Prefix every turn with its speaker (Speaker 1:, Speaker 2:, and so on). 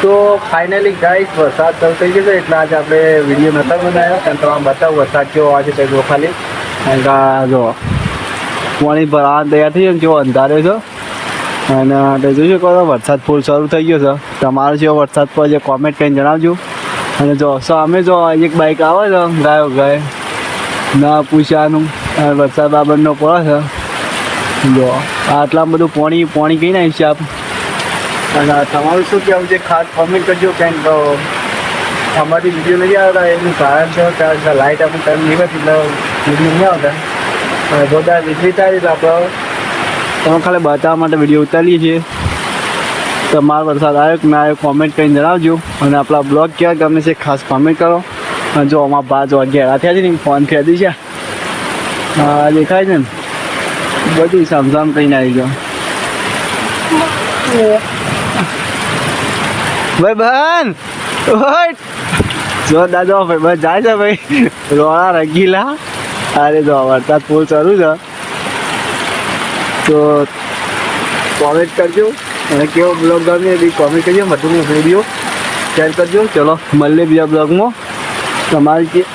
Speaker 1: તો finally guys વરસાદ ચાલુ થઈ ગયો છે એટલે આજે આપણે વિડીયો નહોતા બનાવ્યો કારણ કે આમ બતાવું વરસાદ કેવો આજે કંઈ જો ખાલી કારણ કે જો પાણી ભરવા તૈયાર થઈ ગયો કેવો અંધારે છે અને તે જોઈશું કહો વરસાદ ફૂલ શરૂ થઈ ગયો છે તમારો જેવો વરસાદ પર જે કોમેન્ટ કરીને જણાવજો અને જો સામે જો એક બાઇક આવે છે ગાયો ગાય ના પૂછવાનું વરસાદ બાબતનો પડે છે જો આટલા બધું પાણી કઈ ના હિસાબ અને તમારું શું કહેવું છે ખાસ કોમેન્ટ કરજો કેમ તો અમારી વિડીયો નથી આવતા એનું કારણ છે કારણ લાઇટ આપણે ટાઈમ નહીં હતી એટલે વિડીયો નહીં આવતા અને જોરદાર વીજળી થાય એટલે આપણે તમે ખાલી બતાવવા માટે વિડીયો ઉતારીએ છીએ તમારો વરસાદ આવ્યો કે ના આવ્યો કોમેન્ટ કરીને જણાવજો અને આપણા બ્લોગ ક્યાં ગમે છે ખાસ કોમેન્ટ કરો અને જો અમારા બા જો ઘેરા થયા છે ને ફોન ફેદી છે હા દેખાય છે ને બધું સમજામ કરીને આવી ગયો ભાઈ બહેન જો દાદા ભાઈ બસ જાય છે ભાઈ રોડા રંગીલા અરે જો વરસાદ ફૂલ શરૂ છે તો કોમેન્ટ કરજો અને કેવો બ્લોગ ગમે એ કોમેન્ટ કરજો વધુ વિડીયો શેર કરજો ચલો મળીએ બીજા બ્લોગમાં તમારી